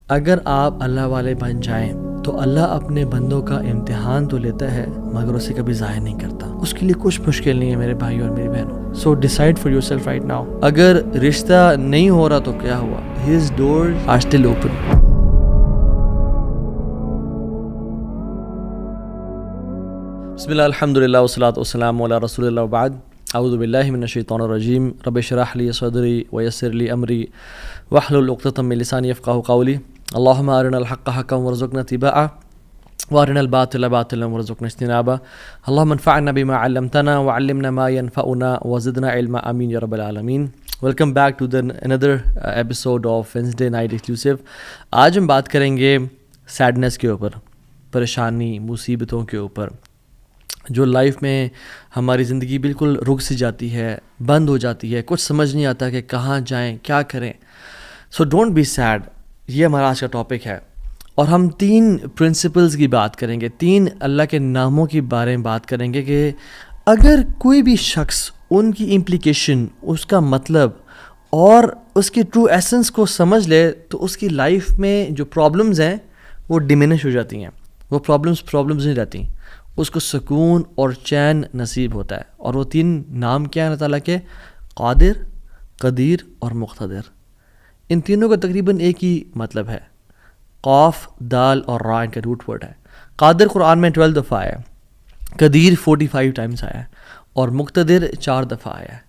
اگر آپ اللہ والے بن جائیں تو اللہ اپنے بندوں کا امتحان تو لیتا ہے مگر اسے کبھی ضائع نہیں کرتا. اس کے لیے کچھ مشکل نہیں ہے میرے بھائی اور میری بہنوں. So decide for yourself right now. اگر رشتہ نہیں ہو رہا تو کیا ہوا؟ His doors are still open. بسم اللہ الحمد للہ والصلاۃ والسلام علی رسول اللہ وبعد. اعوذ باللہ من الشیطان الرجیم. رب اشرح لی صدری ویسر لی امری واحلل عقدۃ من لسانی یفقہوا قولی. اللہم ارنا الحق حقا وارزقنا اتباعہ وارنا الباطل باطلا وارزقنا اجتنابہ. اللہم انفعنا بما علمتنا وعلمنا ما ينفعنا وزدنا علما آمین یا رب العالمین. Welcome back to another episode of Wednesday Night Exclusive. آج ہم بات کریں گے سیڈنس کے اوپر، پریشانی، مصیبتوں کے اوپر، جو لائف میں ہماری زندگی بالکل رک سی جاتی ہے، بند ہو جاتی ہے، کچھ سمجھ نہیں آتا کہ کہاں جائیں، کیا کریں. سو ڈونٹ بی سیڈ، یہ ہمارا آج کا ٹاپک ہے. اور ہم 3 پرنسپلز کی بات کریں گے، 3 اللہ کے ناموں کے بارے میں بات کریں گے کہ اگر کوئی بھی شخص ان کی امپلیکیشن، اس کا مطلب اور اس کی ٹرو ایسنس کو سمجھ لے تو اس کی لائف میں جو پرابلمز ہیں وہ ڈیمینش ہو جاتی ہیں. وہ پرابلمز نہیں رہتی، اس کو سکون اور چین نصیب ہوتا ہے. اور وہ 3 نام کیا ہیں اللہ تعالیٰ کے؟ قادر، قدیر اور مقتدر. ان تینوں کا تقریباً ایک ہی مطلب ہے. قاف، دال اور را ان کا روٹ ورڈ ہے. قادر قرآن میں 12 دفعہ آیا ہے، قدیر 45 ٹائمز آیا ہے اور مقتدر 4 دفعہ آیا ہے.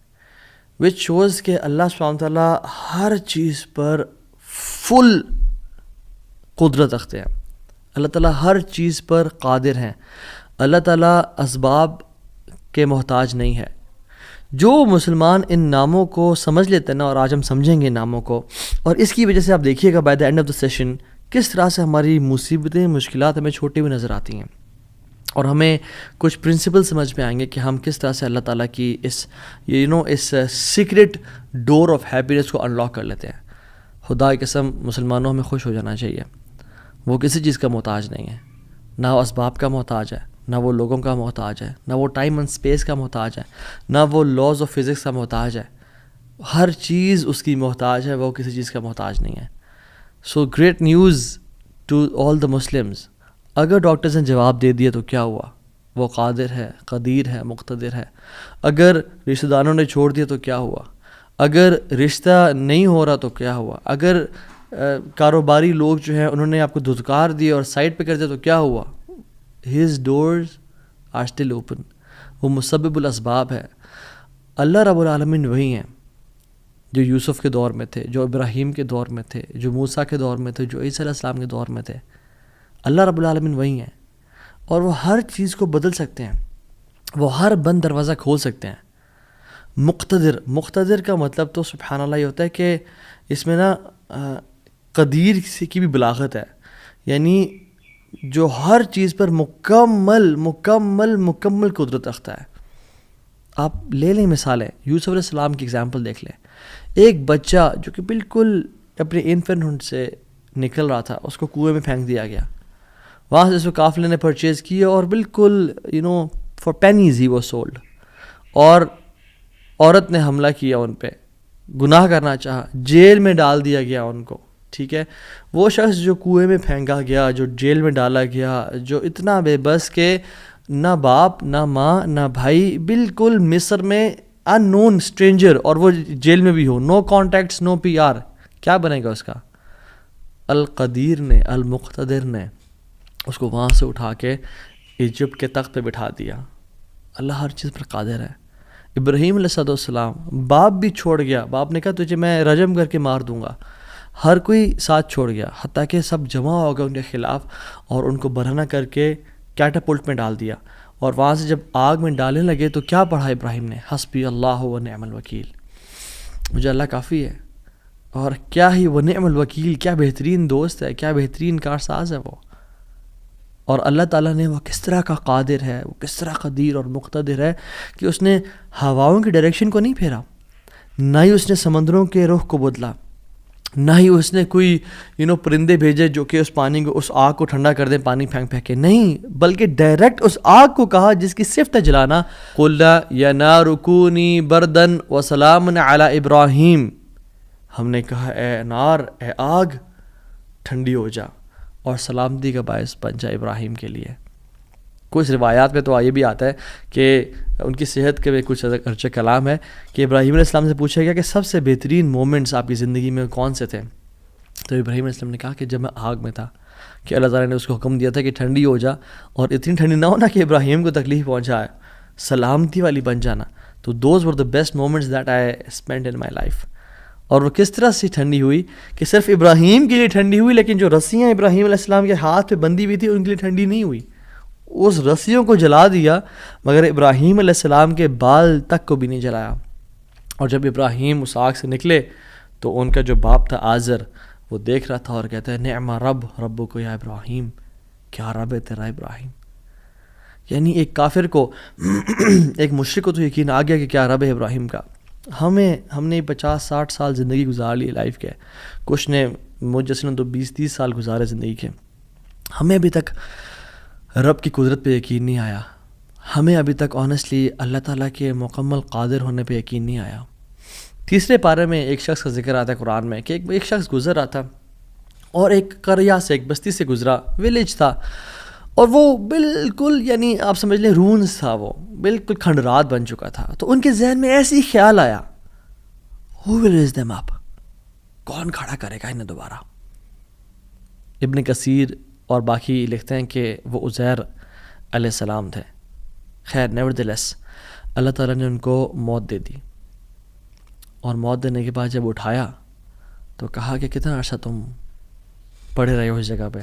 وچ شوز کہ اللہ سبحانہ تعالیٰ ہر چیز پر فل قدرت رکھتے ہیں. اللہ تعالیٰ ہر چیز پر قادر ہیں. اللہ تعالیٰ اسباب کے محتاج نہیں ہے. جو مسلمان ان ناموں کو سمجھ لیتے ہیں نا، اور آج ہم سمجھیں گے ناموں کو، اور اس کی وجہ سے آپ دیکھیے گا by the end of the session کس طرح سے ہماری مصیبتیں، مشکلات ہمیں چھوٹی ہوئی نظر آتی ہیں، اور ہمیں کچھ پرنسپل سمجھ میں آئیں گے کہ ہم کس طرح سے اللہ تعالیٰ کی اس سیکرٹ ڈور آف ہیپینس کو انلاک کر لیتے ہیں. خدا کی قسم مسلمانوں ہمیں خوش ہو جانا چاہیے. وہ کسی چیز کا محتاج نہیں ہے، نہ وہ اسباب کا محتاج ہے، نہ وہ لوگوں کا محتاج ہے، نہ وہ ٹائم اینڈ اسپیس کا محتاج ہے، نہ وہ لاز آف فزکس کا محتاج ہے. ہر چیز اس کی محتاج ہے، وہ کسی چیز کا محتاج نہیں ہے. So great news to all the Muslims. اگر ڈاکٹرز نے جواب دے دیا تو کیا ہوا؟ وہ قادر ہے، قدیر ہے، مقتدر ہے. اگر رشتہ داروں نے چھوڑ دیا تو کیا ہوا؟ اگر رشتہ نہیں ہو رہا تو کیا ہوا؟ اگر کاروباری لوگ جو ہیں انہوں نے آپ کو دھتکار دیا اور سائڈ پہ کر دیا تو کیا ہوا؟ His doors are still open. وہ مسبب الاسباب ہے. اللہ رب العالمین وہی ہیں جو یوسف کے دور میں تھے، جو ابراہیم کے دور میں تھے، جو موسیٰ کے دور میں تھے، جو عیسیٰ علیہ السلام کے دور میں تھے. اللہ رب العالمین وہی ہیں، اور وہ ہر چیز کو بدل سکتے ہیں. وہ ہر بند دروازہ کھول سکتے ہیں. مقتدر کا مطلب تو سبحان اللہ یہ ہوتا ہے کہ اس میں نا قدیر کی بھی بلاغت ہے، یعنی جو ہر چیز پر مکمل قدرت رکھتا ہے. آپ لے لیں مثالیں، یوسف علیہ السلام کی اگزامپل دیکھ لیں. ایک بچہ جو کہ بالکل اپنے انفینٹ سے نکل رہا تھا، اس کو کنویں میں پھینک دیا گیا. وہاں سے اس کو قافلے نے پرچیز کیا اور بالکل for pennies he was sold. اور عورت نے حملہ کیا ان پہ، گناہ کرنا چاہا، جیل میں ڈال دیا گیا ان کو. ٹھیک ہے، وہ شخص جو کنویں میں پھینکا گیا، جو جیل میں ڈالا گیا، جو اتنا بے بس کہ نہ باپ نہ ماں نہ بھائی، بالکل مصر میں ان نون اسٹرینجر، اور وہ جیل میں بھی ہو، نو کانٹیکٹس، نو پی آر، کیا بنے گا اس کا؟ القدیر نے، المقتدر نے اس کو وہاں سے اٹھا کے ایجپٹ کے تخت پہ بٹھا دیا. اللہ ہر چیز پر قادر ہے. ابراہیم علیہ السلام، باپ بھی چھوڑ گیا، باپ نے کہا تجھے میں رجم کر کے مار دوں گا. ہر کوئی ساتھ چھوڑ گیا، حتیٰ کہ سب جمع ہو گئے ان کے خلاف، اور ان کو برہنہ کر کے کیٹاپلٹ میں ڈال دیا. اور وہاں سے جب آگ میں ڈالنے لگے تو کیا پڑھا ابراہیم نے؟ حسبی اللہ و نعم الوکیل. مجھے اللہ کافی ہے. اور کیا ہی وہ نعم الوکیل، کیا بہترین دوست ہے، کیا بہترین کارساز ہے وہ. اور اللہ تعالیٰ نے وہ کس طرح کا قادر ہے، وہ کس طرح قدیر اور مقتدر ہے کہ اس نے ہواؤں کی ڈائریکشن کو نہیں پھیرا، نہ ہی اس نے سمندروں کے رخ کو بدلا، نہ ہی اس نے کوئی پرندے بھیجے جو کہ اس پانی کو، اس آگ کو ٹھنڈا کر دیں پانی پھینک پھینک کے. نہیں، بلکہ ڈائریکٹ اس آگ کو کہا جس کی صفت ہے جلانا، قُلْ يَا نَارُ كُونِي بَرْدًا وَسَلَامًا عَلَىٰ إِبْرَاهِيمَ. ہم نے کہا اے نار، اے آگ، ٹھنڈی ہو جا اور سلامتی کا باعث بن جا ابراہیم کے لیے. کچھ روایات میں تو یہ بھی آتا ہے کہ ان کی صحت کے بھی کچھ ارچہ کلام ہے کہ ابراہیم علیہ السلام سے پوچھا گیا کہ سب سے بہترین مومنٹس آپ کی زندگی میں کون سے تھے؟ تو ابراہیم علیہ السلام نے کہا کہ جب میں آگ میں تھا کہ اللہ تعالیٰ نے اس کو حکم دیا تھا کہ ٹھنڈی ہو جا، اور اتنی ٹھنڈی نہ ہونا کہ ابراہیم کو تکلیف پہنچائے، سلامتی والی بن جانا. تو those were the best moments that I spend in my life. اور وہ کس طرح سے ٹھنڈی ہوئی کہ صرف ابراہیم کے لیے ٹھنڈی ہوئی، لیکن جو رسیاں ابراہیم علیہ السلام کے ہاتھ پہ بندھی ہوئی تھی ان کے لیے ٹھنڈی نہیں ہوئی. اس رسیوں کو جلا دیا مگر ابراہیم علیہ السلام کے بال تک کو بھی نہیں جلایا. اور جب ابراہیم اس آگ سے نکلے تو ان کا جو باپ تھا آزر وہ دیکھ رہا تھا اور کہتا ہے نعم رب کو یا ابراہیم، کیا رب ہے تیرا ابراہیم. یعنی ایک کافر کو ایک مشرک کو تو یقین آ گیا کہ کیا رب ہے ابراہیم کا. ہم نے 50-60 سال زندگی گزار لی لائف کے، کچھ نے مجھ جیسے نے تو 20-30 سال گزارے زندگی کے. ہمیں ابھی تک رب کی قدرت پہ یقین نہیں آیا. ہمیں ابھی تک آنیسٹلی اللہ تعالیٰ کے مکمل قادر ہونے پہ یقین نہیں آیا. تیسرے پارے میں ایک شخص کا ذکر آتا ہے قرآن میں کہ ایک شخص گزر رہا تھا اور ایک قریہ سے، ایک بستی سے گزرا، ولیج تھا، اور وہ بالکل یعنی آپ سمجھ لیں رونز تھا، وہ بالکل کھنڈرات بن چکا تھا. تو ان کے ذہن میں ایسے ہی خیال آیا who will raise them up، کون کھڑا کرے گا انہیں دوبارہ. ابن کثیر اور باقی لکھتے ہیں کہ وہ عزیر علیہ السلام تھے. خیر نیورتھلیس اللہ تعالیٰ نے ان کو موت دے دی، اور موت دینے کے بعد جب اٹھایا تو کہا کہ کتنا عرصہ تم پڑے رہے ہو اس جگہ پہ؟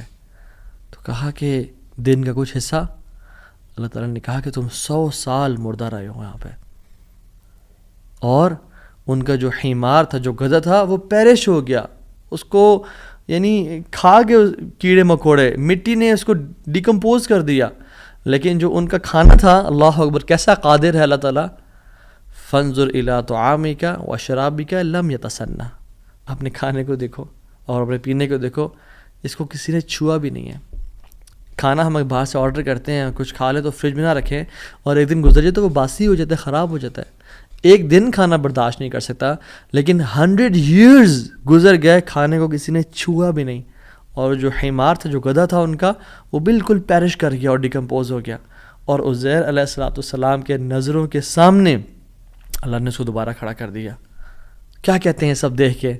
تو کہا کہ دن کا کچھ حصہ. اللہ تعالیٰ نے کہا کہ تم 100 سال مردہ رہے ہو یہاں پہ. اور ان کا جو حمار تھا، جو گدھا تھا، وہ پیرش ہو گیا. اس کو یعنی کھا کے کیڑے مکوڑے، مٹی نے اس کو ڈیکمپوز کر دیا. لیکن جو ان کا کھانا تھا، اللہ اکبر کیسا قادر ہے اللہ تعالیٰ. فانظر الی طعامک وشرابک لم یتسنہ، اپنے کھانے کو دیکھو اور اپنے پینے کو دیکھو، اس کو کسی نے چھوا بھی نہیں ہے. کھانا ہم باہر سے آرڈر کرتے ہیں، کچھ کھا لیں تو فریج میں نہ رکھیں، اور ایک دن گزر جائے تو وہ باسی ہو جاتا ہے، خراب ہو جاتا ہے. ایک دن کھانا برداشت نہیں کر سکتا، لیکن 100 years گزر گئے، کھانے کو کسی نے چھوا بھی نہیں. اور جو حمار تھا، جو گدھا تھا ان کا، وہ بالکل پیرش کر گیا اور ڈیکمپوز ہو گیا. اور عزیر علیہ السلام کے نظروں کے سامنے اللہ نے اس کو دوبارہ کھڑا کر دیا. کیا کہتے ہیں سب دیکھ کے،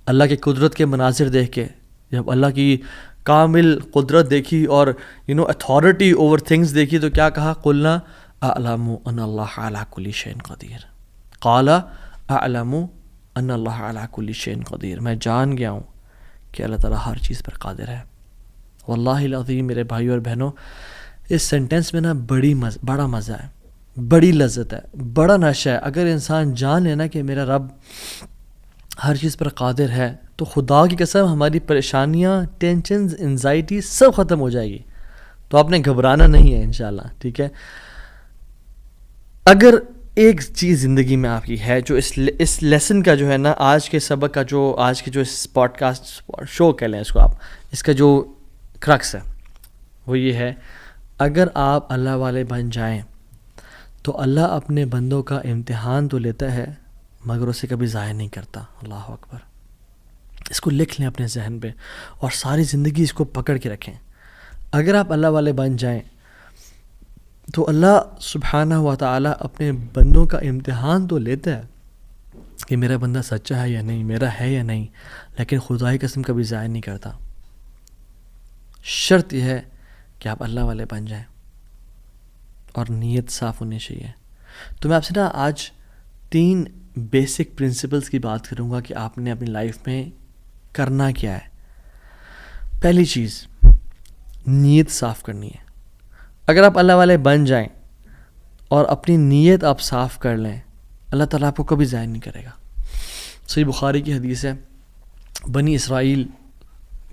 اللہ کی قدرت کے مناظر دیکھ کے، جب اللہ کی کامل قدرت دیکھی اور اتھارٹی اوور تھنگس دیکھی تو کیا کہا؟ قلنا اعلم ان اللہ علی کل شیء قدیر. قال اعلم ان اللہ علی کل شیء قدیر، میں جان گیا ہوں کہ اللہ تعالیٰ ہر چیز پر قادر ہے. واللہ العظیم میرے بھائیو اور بہنوں، اس سینٹنس میں نا بڑا مزہ ہے، بڑی لذت ہے، بڑا نشہ ہے. اگر انسان جان لینا کہ میرا رب ہر چیز پر قادر ہے تو خدا کی قسم ہماری پریشانیاں، ٹینشنز، انزائٹی سب ختم ہو جائے گی. تو آپ نے گھبرانا نہیں ہے انشاءاللہ، ٹھیک ہے. اگر ایک چیز زندگی میں آپ کی ہے جو اس لیسن کا جو ہے نا، آج کے سبق کا جو آج کے جو اس پوڈ کاسٹ شو کہہ لیں اس کو آپ، اس کا جو کرکس ہے وہ یہ ہے، اگر آپ اللہ والے بن جائیں تو اللہ اپنے بندوں کا امتحان تو لیتا ہے مگر اسے کبھی ضائع نہیں کرتا. اللہ اکبر. اس کو لکھ لیں اپنے ذہن پہ اور ساری زندگی اس کو پکڑ کے رکھیں. اگر آپ اللہ والے بن جائیں تو اللہ سبحانہ و تعالیٰ اپنے بندوں کا امتحان تو لیتا ہے کہ میرا بندہ سچا ہے یا نہیں، میرا ہے یا نہیں، لیکن خدائی قسم کبھی ضائع نہیں کرتا. شرط یہ ہے کہ آپ اللہ والے بن جائیں اور نیت صاف ہونی چاہیے. تو میں آپ سے نا آج 3 بیسک پرنسپلز کی بات کروں گا کہ آپ نے اپنی لائف میں کرنا کیا ہے. پہلی چیز، نیت صاف کرنی ہے. اگر آپ اللہ والے بن جائیں اور اپنی نیت آپ صاف کر لیں، اللہ تعالیٰ آپ کو کبھی ضائع نہیں کرے گا. صحیح بخاری کی حدیث ہے، بنی اسرائیل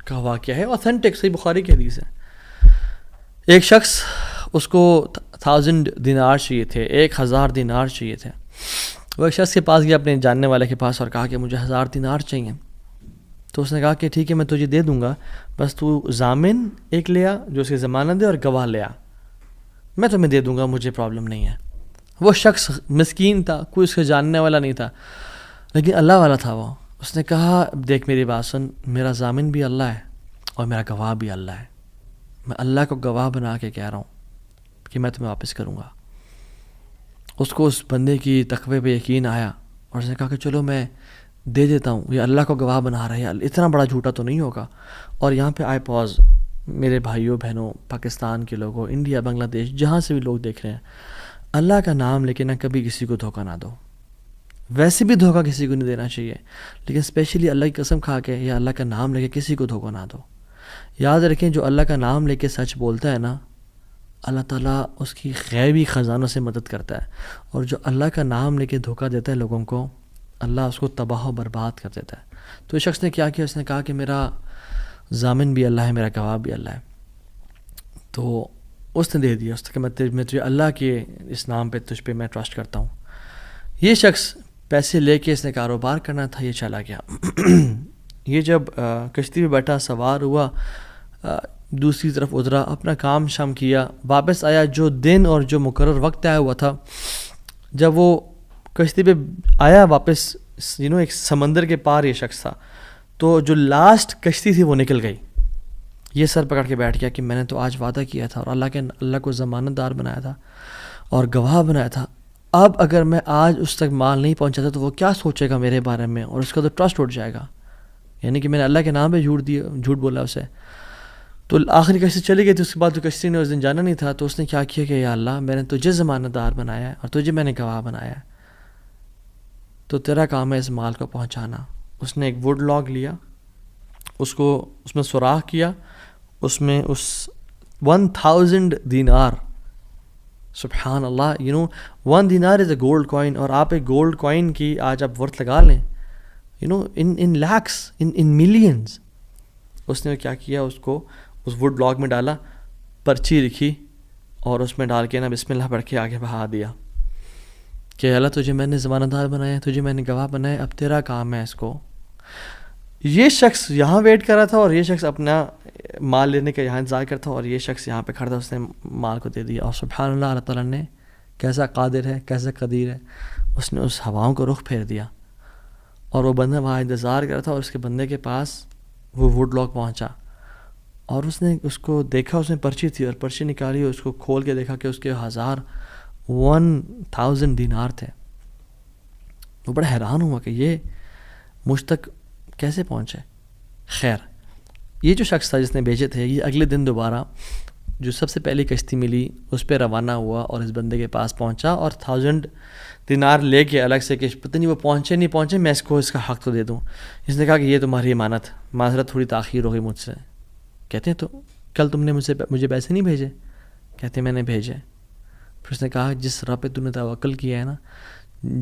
کا واقعہ ہے، اوتھینٹک صحیح بخاری کی حدیث ہے. ایک شخص، اس کو 1000 دینار چاہیے تھے، 1000 دینار چاہیے تھے. وہ ایک شخص کے پاس گیا، اپنے جاننے والے کے پاس، اور کہا کہ مجھے 1000 دینار چاہیے. تو اس نے کہا کہ ٹھیک ہے میں تجھے دے دوں گا، بس تو ضامن ایک لے آ جو اس کی ضمانت دے، اور گواہ لے آ، میں تمہیں دے دوں گا، مجھے پرابلم نہیں ہے. وہ شخص مسکین تھا، کوئی اس کے جاننے والا نہیں تھا، لیکن اللہ والا تھا وہ. اس نے کہا دیکھ میری بات سن، میرا ضامن بھی اللہ ہے اور میرا گواہ بھی اللہ ہے. میں اللہ کو گواہ بنا کے کہہ رہا ہوں کہ میں تمہیں واپس کروں گا. اس کو اس بندے کی تقوی پہ یقین آیا اور اس نے کہا کہ چلو میں دے دیتا ہوں, یہ اللہ کو گواہ بنا رہا ہے, اتنا بڑا جھوٹا تو نہیں ہوگا. اور یہاں پہ آئے پاز, میرے بھائیوں بہنوں, پاکستان کے لوگوں, انڈیا, بنگلہ دیش, جہاں سے بھی لوگ دیکھ رہے ہیں, اللہ کا نام لے کے نہ کبھی کسی کو دھوکہ نہ دو. ویسے بھی دھوکہ کسی کو نہیں دینا چاہیے, لیکن اسپیشلی اللہ کی قسم کھا کے یا اللہ کا نام لے کے کسی کو دھوکہ نہ دو. یاد رکھیں جو اللہ کا نام لے کے سچ بولتا ہے نا, اللہ تعالیٰ اس کی غیبی خزانوں سے مدد کرتا ہے, اور جو اللہ کا نام لے کے دھوکہ دیتا ہے لوگوں کو, اللہ اس کو تباہ و برباد کر دیتا ہے. تو اس شخص نے کیا کیا, اس نے کہا کہ میرا ضامن بھی اللہ ہے, میرا گواہ بھی اللہ ہے. تو اس نے دے دیا, اس نے کہ میں تجھے اللہ کے اس نام پہ تجھ پہ میں ٹرسٹ کرتا ہوں. یہ شخص پیسے لے کے اس نے کاروبار کرنا تھا, یہ چلا گیا. یہ جب کشتی پہ بیٹھا, سوار ہوا, دوسری طرف اترا, اپنا کام شام کیا, واپس آیا. جو دن اور جو مقرر وقت آیا ہوا تھا, جب وہ کشتی پہ آیا واپس, ایک سمندر کے پار یہ شخص تھا, تو جو لاسٹ کشتی تھی وہ نکل گئی. یہ سر پکڑ کے بیٹھ گیا کہ میں نے تو آج وعدہ کیا تھا اور اللہ کو ضمانت دار بنایا تھا اور گواہ بنایا تھا. اب اگر میں آج اس تک مال نہیں پہنچاتا تو وہ کیا سوچے گا میرے بارے میں, اور اس کا تو ٹرسٹ اٹھ جائے گا, یعنی کہ میں نے اللہ کے نام پہ جھوٹ بولا اسے. تو آخری کشتی چلی گئی تھی. اس کے بعد تو کشتی نے اس دن جانا نہیں تھا, تو اس نے کیا کیا کہ یا اللہ میں نے تجھے ضمانت دار بنایا ہے اور تجھے میں نے گواہ بنایا ہے, تو تیرا کام ہے اس مال کو پہنچانا. اس نے ایک ووڈ لاگ لیا, اس میں سوراخ کیا, اس میں اس 1000 دینار, سبحان اللہ, 1 دینار از اے گولڈ کوائن, اور آپ ایک گولڈ کوائن کی آج آپ ورتھ لگا لیں, ان لاکھس, ان ملینز. اس نے کیا کیا, اس کو اس ووڈ لاگ میں ڈالا, پرچی لکھی اور اس میں ڈال کے نا بسم اللہ پڑھ کے آگے بہا دیا کہ اللہ تجھے میں نے ضمانت دار بنایا, تجھے میں نے گواہ بنایا, اب تیرا کام ہے اس کو. یہ شخص یہاں ویٹ کر رہا تھا اور یہ شخص اپنا مال لینے کا یہاں انتظار کرتا, اور یہ شخص یہاں پہ کھڑا تھا, اس نے مال کو دے دیا. اور سبحان اللہ, اللہ تعالیٰ نے کیسا قادر ہے, کیسا قدیر ہے, اس نے اس ہواؤں کو رخ پھیر دیا, اور وہ بندہ وہاں انتظار کر رہا تھا, اور اس کے بندے کے پاس وہ ووڈ لاگ پہنچا, اور اس نے اس کو دیکھا, اس میں پرچی تھی, اور پرچی نکالی, اور اس کو کھول کے دیکھا کہ اس کے 1000 دینار تھے. وہ بڑا حیران ہوا کہ یہ مجھ تک کیسے پہنچے. خیر, یہ جو شخص تھا جس نے بھیجے تھے, یہ اگلے دن دوبارہ جو سب سے پہلی کشتی ملی اس پہ روانہ ہوا اور اس بندے کے پاس پہنچا, اور 1000 دینار لے کے الگ سے کہ پتہ نہیں وہ پہنچے نہیں پہنچے, میں اس کو اس کا حق تو دے دوں. اس نے کہا کہ یہ تمہاری امانت, معذرت تھوڑی تاخیر ہو گئی مجھ سے. کہتے ہیں تو کل تم نے مجھے پیسے نہیں بھیجے؟ کہتے ہیں میں نے بھیجے. پھر اس نے کہا جس رب پہ تو نے توکل کیا ہے نا,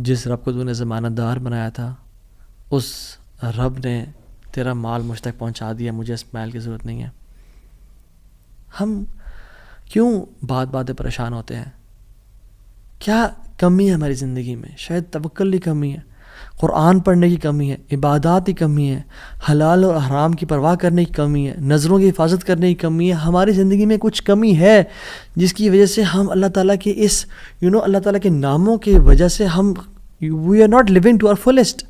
جس رب کو تو نے ضمانت دار بنایا تھا, اس رب نے تیرا مال مجھ تک پہنچا دیا, مجھے اس مال کی ضرورت نہیں ہے. ہم کیوں بات پریشان ہوتے ہیں؟ کیا کمی ہے ہماری زندگی میں؟ شاید توکل کی کمی ہے, قرآن پڑھنے کی کمی ہے, عبادات کی کمی ہے, حلال اور حرام کی پرواہ کرنے کی کمی ہے, نظروں کی حفاظت کرنے کی کمی ہے. ہماری زندگی میں کچھ کمی ہے جس کی وجہ سے ہم اللہ تعالیٰ کے اس اللہ تعالیٰ کے ناموں کی وجہ سے ہم we are not living to our fullest.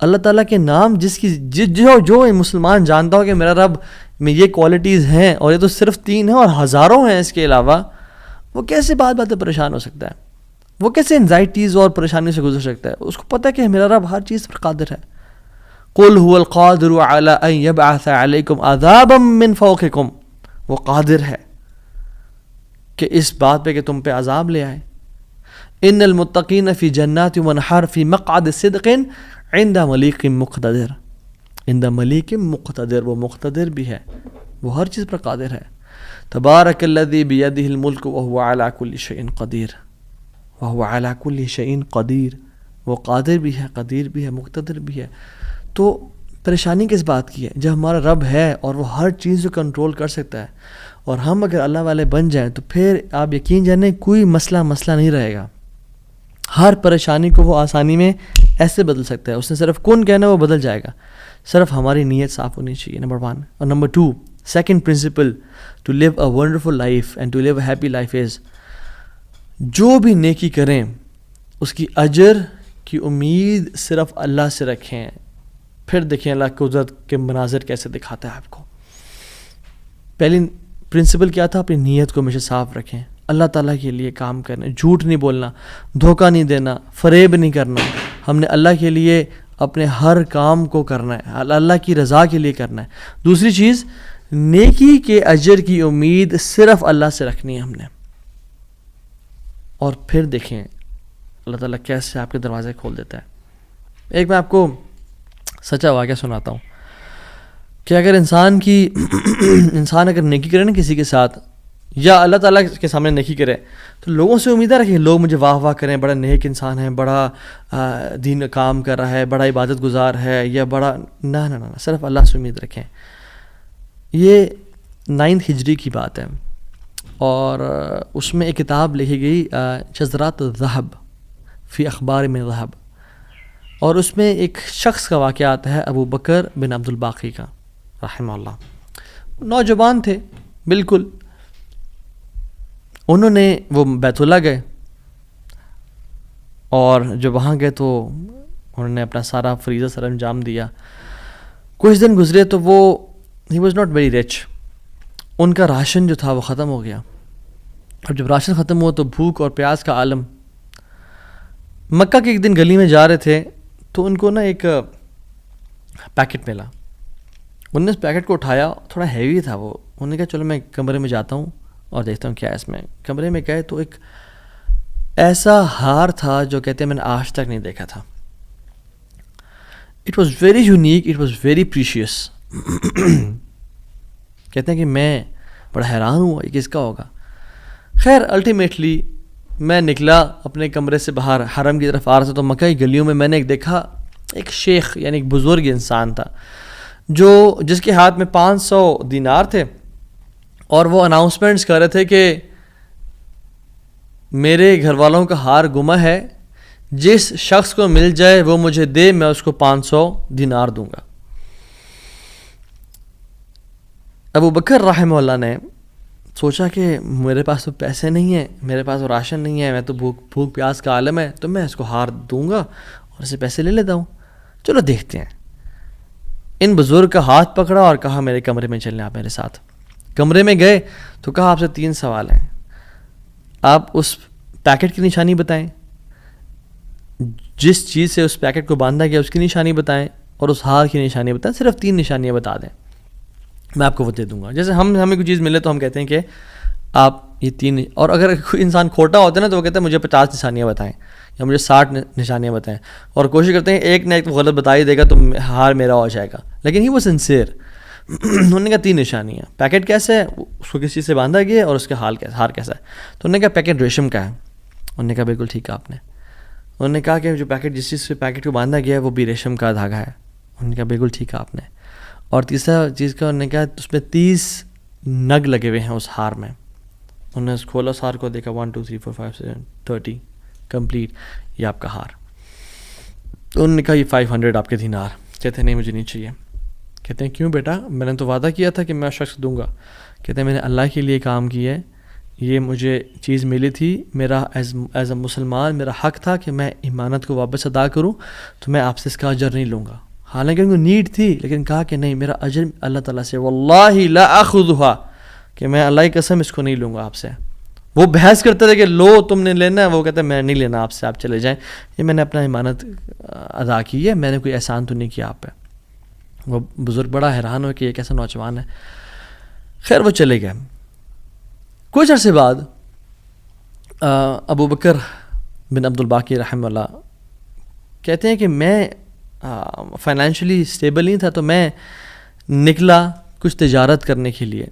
اللہ تعالیٰ کے نام جو مسلمان جانتا ہو کہ میرا رب میں یہ کوالٹیز ہیں, اور یہ تو صرف 3 ہیں اور ہزاروں ہیں اس کے علاوہ, وہ کیسے بات پریشان ہو سکتا ہے؟ وہ کیسے انزائٹیز اور پریشانی سے گزر سکتا ہے؟ اس کو پتہ ہے کہ میرا رب ہر چیز پر قادر ہے. قُلْ هُوَ الْقَادِرُ عَلَىٰ أَن يَبْعَثَ عَلَيْكُمْ عَذَابًا مِّن فَوْقِكُمْ. وہ قادر ہے کہ اس بات پہ کہ تم پہ عذاب لے آئے. إِنَّ الْمُتَّقِينَ فِي جَنَّاتٍ وَنَحَرٍ فِي مَقْعَدِ صِدْقٍ عِنْدَ مَلِيكٍ مُقْتَدِرٍ. عِنْدَ مَلِيكٍ مُقْتَدِرٍ, وہ مقتدر بھی ہے, وہ ہر چیز پر قادر ہے. تبارک الذی بیدہ الملک وہو علی کل شیء قدیر. وہو علی کل شیء قدیر, وہ قادر بھی ہے, قدیر بھی ہے, مقتدر بھی ہے. تو پریشانی کس بات کی ہے؟ جب ہمارا رب ہے اور وہ ہر چیز کو کنٹرول کر سکتا ہے, اور ہم اگر اللہ والے بن جائیں تو پھر آپ یقین جانیں کوئی مسئلہ نہیں رہے گا. ہر پریشانی کو وہ آسانی میں ایسے بدل سکتا ہے. اس نے صرف کن کہنا وہ بدل جائے گا, صرف ہماری نیت صاف ہونی چاہیے, نمبر 1. اور number 2, second principle to live a wonderful life and to live a happy life is, جو بھی نیکی کریں اس کی اجر کی امید صرف اللہ سے رکھیں. پھر دیکھیں اللہ قدرت کے مناظر کیسے دکھاتا ہے آپ کو. پہلی پرنسپل کیا تھا؟ اپنی نیت کو ہمیشہ صاف رکھیں، اللہ تعالیٰ کے لیے کام کرنا، جھوٹ نہیں بولنا، دھوکہ نہیں دینا، فریب نہیں کرنا. ہم نے اللہ کے لیے اپنے ہر کام کو کرنا ہے، اللہ کی رضا کے لیے کرنا ہے. دوسری چیز، نیکی کے اجر کی امید صرف اللہ سے رکھنی ہے ہم نے. اور پھر دیکھیں اللہ تعالیٰ کیسے آپ کے دروازے کھول دیتا ہے. ایک میں آپ کو سچا واقعہ سناتا ہوں کہ اگر انسان اگر نیکی کرے نا کسی کے ساتھ، یا اللہ تعالیٰ کے سامنے نیکی کرے، تو لوگوں سے امیدیں رکھیں لوگ مجھے واہ واہ کریں، بڑا نیک انسان ہے، بڑا دین کام کر رہا ہے، بڑا عبادت گزار ہے، یا بڑا نہ صرف اللہ سے امید رکھیں. یہ 9 ہجری کی بات ہے، اور اس میں ایک کتاب لکھی گئی شذرات الذہب فی اخبار من ذہب، اور اس میں ایک شخص کا واقعہ آتا ہے، ابو بکر بن عبد الباقی کا رحمہ اللہ. نوجوان تھے بالکل. انہوں نے وہ بیت اللہ گئے، اور جب وہاں گئے تو انہوں نے اپنا سارا فریضہ سر انجام دیا. کچھ دن گزرے تو وہ he was not very rich. ان کا راشن جو تھا وہ ختم ہو گیا. اب جب راشن ختم ہوا تو بھوک اور پیاس کا عالم. مکہ کے ایک دن گلی میں جا رہے تھے تو ان کو نا ایک پیکٹ ملا. انہوں نے اس پیکٹ کو اٹھایا، تھوڑا ہیوی تھا وہ. انہوں نے کہا چلو میں کمرے میں جاتا ہوں اور دیکھتا ہوں کیا ہے اس میں. کمرے میں گئے تو ایک ایسا ہار تھا جو کہتے ہیں میں نے آج تک نہیں دیکھا تھا. It was very unique, it was very precious. کہتے ہیں کہ میں بڑا حیران ہوا یہ کس کا ہوگا. خیر الٹیمیٹلی میں نکلا اپنے کمرے سے باہر، حرم کی طرف آ رہا تھا تو مکہ کی گلیوں میں نے ایک دیکھا، ایک شیخ یعنی ایک بزرگ انسان تھا جس کے ہاتھ میں 500 دینار تھے، اور وہ اناؤنسمنٹس کر رہے تھے کہ میرے گھر والوں کا ہار گما ہے، جس شخص کو مل جائے وہ مجھے دے، میں اس کو 500 دینار دوں گا. ابو بکر رحمہ اللہ نے سوچا کہ میرے پاس تو پیسے نہیں ہیں، میرے پاس تو راشن نہیں ہے، میں تو بھوک پیاس کا عالم ہے، تو میں اس کو ہار دوں گا اور اسے پیسے لے لیتا ہوں. چلو دیکھتے ہیں. ان بزرگ کا ہاتھ پکڑا اور کہا میرے کمرے میں چلیں آپ میرے ساتھ. کمرے میں گئے تو کہا آپ سے 3 سوال ہیں. آپ اس پیکٹ کی نشانی بتائیں، جس چیز سے اس پیکٹ کو باندھا گیا اس کی نشانی بتائیں، اور اس ہار کی نشانی بتائیں. صرف 3 نشانیاں بتا دیں، میں آپ کو وہ دے دوں گا. جیسے ہمیں کوئی چیز ملے تو ہم کہتے ہیں کہ آپ یہ 3، اور اگر کوئی انسان کھوٹا ہوتا ہے نا تو وہ کہتا ہے مجھے 50 نشانیاں بتائیں یا مجھے 60 نشانیاں بتائیں، اور کوشش کرتے ہیں ایک نہ ایک تو غلط بتا ہی دے گا تو ہار میرا ہو جائے گا. لیکن ہی وہ سنسیئر. انہوں نے کہا 3 نشانیاں. پیکٹ کیسا ہے، اس کو کس چیز سے باندھا گیا ہے، اور اس کا ہار کیسا ہے. تو انہوں نے کہا پیکٹ ریشم کا ہے. انہوں نے کہا بالکل ٹھیک ہے آپ نے. انہوں نے کہا کہ جو پیکٹ جس چیز سے پیکٹ کو باندھا گیا ہے وہ بھی ریشم کا دھاگا ہے. انہوں نے کہا بالکل ٹھیک ہے آپ نے. اور تیسرا چیز کا انہوں نے کہا اس میں 30 نگ لگے ہوئے ہیں اس ہار میں. انہوں نے کھولا اس ہار کو، دیکھا 1 2 3 4 5 6 30 کمپلیٹ، یہ آپ کا ہار. تو انہوں نے کہا یہ 500 آپ کے دینار. کہتے ہیں نہیں مجھے نہیں چاہیے. کہتے ہیں کیوں بیٹا، میں نے تو وعدہ کیا تھا کہ میں شخص دوں گا. کہتے ہیں میں نے اللہ کے لیے کام کیا ہے، یہ مجھے چیز ملی تھی، میرا ایز اے مسلمان میرا حق تھا کہ میں امانت کو واپس ادا کروں، تو میں آپ سے اس کا اجر نہیں لوں گا. حالانکہ ان کو نیڈ تھی، لیکن کہا کہ نہیں میرا اجر اللہ تعالیٰ سے، واللہ لا اخذھا، کہ میں اللہ کی قسم اس کو نہیں لوں گا آپ سے. وہ بحث کرتے تھے کہ لو تم نے لینا ہے، وہ کہتے ہیں میں نہیں لینا آپ سے، آپ چلے جائیں، یہ میں نے اپنا امانت ادا کی ہے، میں نے کوئی احسان تو نہیں کیا آپ پہ. وہ بزرگ بڑا حیران ہو کہ یہ کیسا نوجوان ہے. خیر وہ چلے گئے. کچھ عرصے بعد ابو بکر بن عبد الباقی رحمہ اللہ کہتے ہیں کہ میں فائنینشلی اسٹیبل نہیں تھا، تو میں نکلا کچھ تجارت کرنے کے لیے.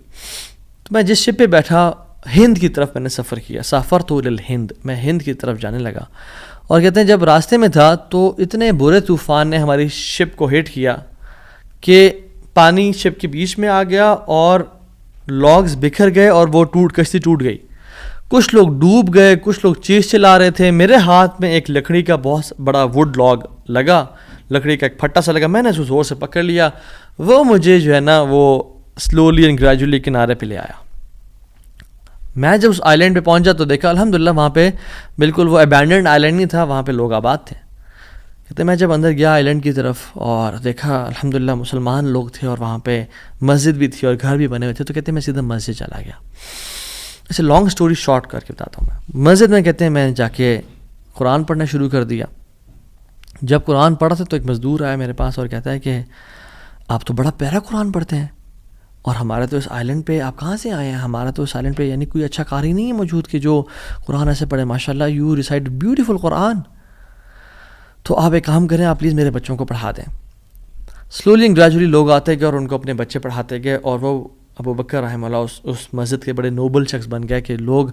تو میں جس شپ پہ بیٹھا ہند کی طرف میں نے سفر کیا. سافرت الی الہند، میں ہند کی طرف جانے لگا. اور کہتے ہیں جب راستے میں تھا تو اتنے برے طوفان نے ہماری شپ کو ہٹ کیا کہ پانی شپ کے بیچ میں آ گیا اور لاگز بکھر گئے اور وہ کشتی ٹوٹ گئی. کچھ لوگ ڈوب گئے، کچھ لوگ چیز چلا رہے تھے. میرے ہاتھ میں ایک لکڑی کا بہت بڑا ووڈ لاگ لگا، لکڑی کا ایک پھٹا سا لگا. میں نے اس کو زور سے پکڑ لیا. وہ مجھے جو ہے نا وہ سلولی اینڈ گریجولی کنارے پہ لے آیا. میں جب اس آئی لینڈ پہ پہنچا تو دیکھا الحمدللہ وہاں پہ بالکل وہ ابینڈنڈ آئی لینڈ نہیں تھا، وہاں پہ لوگ آباد تھے. کہتے ہیں میں جب اندر گیا آئی لینڈ کی طرف اور دیکھا الحمدللہ مسلمان لوگ تھے اور وہاں پہ مسجد بھی تھی اور گھر بھی بنے ہوئے تھے، تو کہتے ہیں میں سیدھا مسجد چلا گیا. اسے لانگ سٹوری شارٹ کر کے بتاتا ہوں. میں مسجد میں کہتے ہیں میں جا کے قرآن پڑھنا شروع کر دیا. جب قرآن پڑھا تھا تو ایک مزدور آیا میرے پاس اور کہتا ہے کہ آپ تو بڑا پیارا قرآن پڑھتے ہیں، اور ہمارے تو اس آئی لینڈ پہ آپ کہاں سے آئے ہیں؟ ہمارا تو اس آئی لینڈ پہ یعنی کوئی اچھا قاری نہیں ہے موجود کہ جو قرآن ایسے پڑھے. ماشاء اللہ یو ریسائٹ بیوٹیفل قرآن. تو آپ ایک کام کریں، آپ پلیز میرے بچوں کو پڑھا دیں. سلولی اینڈ گریجولی لوگ آتے گئے اور ان کو اپنے بچے پڑھاتے گئے، اور وہ ابو بکر رحمہ اللہ اس مسجد کے بڑے نوبل شخص بن گئے کہ لوگ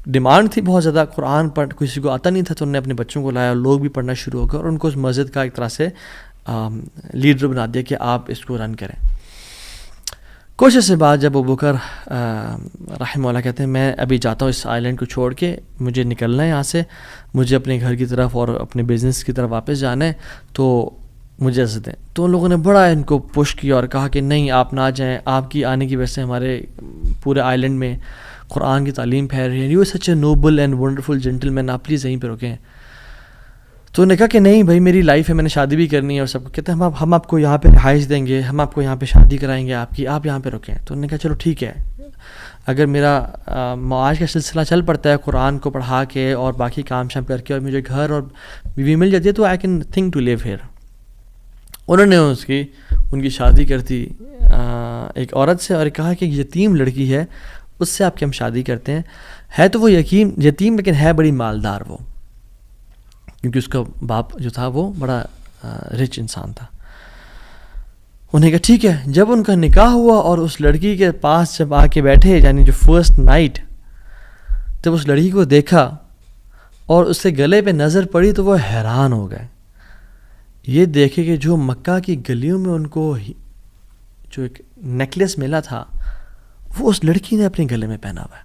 ڈیمانڈ تھی بہت زیادہ، قرآن پڑھ کسی کو آتا نہیں تھا، تو انہوں نے اپنے بچوں کو لایا اور لوگ بھی پڑھنا شروع ہو گئے، اور ان کو اس مسجد کا ایک طرح سے لیڈر بنا دیا کہ آپ اس کو رن کریں. کچھ عرصے بعد جب ابو بکر رحمہ اللہ کہتے ہیں میں ابھی جاتا ہوں اس آئی لینڈ کو چھوڑ کے، مجھے نکلنا ہے یہاں سے، مجھے اپنے گھر کی طرف اور اپنے بزنس کی طرف واپس جانا ہے، تو مجھے اجازت دیں. تو ان لوگوں نے بڑا ان کو پش کیا اور کہا کہ نہیں آپ نہ جائیں، آپ کی آنے کی وجہ سے ہمارے پورے آئی لینڈ میں قرآن کی تعلیم پھیل رہی ہے، you such a noble and wonderful gentleman, آپ پلیز یہیں پہ رکیں. تو انہوں نے کہا کہ نہیں بھائی میری لائف ہے، میں نے شادی بھی کرنی ہے اور سب کو. کہتے ہیں ہم آپ کو یہاں پہ رہائش دیں گے، ہم آپ کو یہاں پہ شادی کرائیں گے آپ کی، آپ یہاں پہ رکیں. تو انہوں نے کہا چلو ٹھیک ہے، اگر میرا معاش کا سلسلہ چل پڑتا ہے قرآن کو پڑھا کے اور باقی کام شام کر کے اور مجھے گھر اور بیوی مل جاتی ہے تو I can think to live here. انہوں نے ان کی شادی کر دی ایک عورت سے اور کہا کہ یتیم لڑکی ہے اس سے آپ کی ہم شادی کرتے ہیں. ہے تو وہ یتیم لیکن ہے بڑی مالدار وہ، کیونکہ اس کا باپ جو تھا وہ بڑا رچ انسان تھا. انہیں کہا ٹھیک ہے. جب ان کا نکاح ہوا اور اس لڑکی کے پاس جب آ کے بیٹھے، یعنی جو فرسٹ نائٹ، جب اس لڑکی کو دیکھا اور اس کے گلے پہ نظر پڑی تو وہ حیران ہو گئے. یہ دیکھے کہ جو مکہ کی گلیوں میں ان کو جو ایک نیکلیس ملا تھا وہ اس لڑکی نے اپنے گلے میں پہنا ہوا ہے.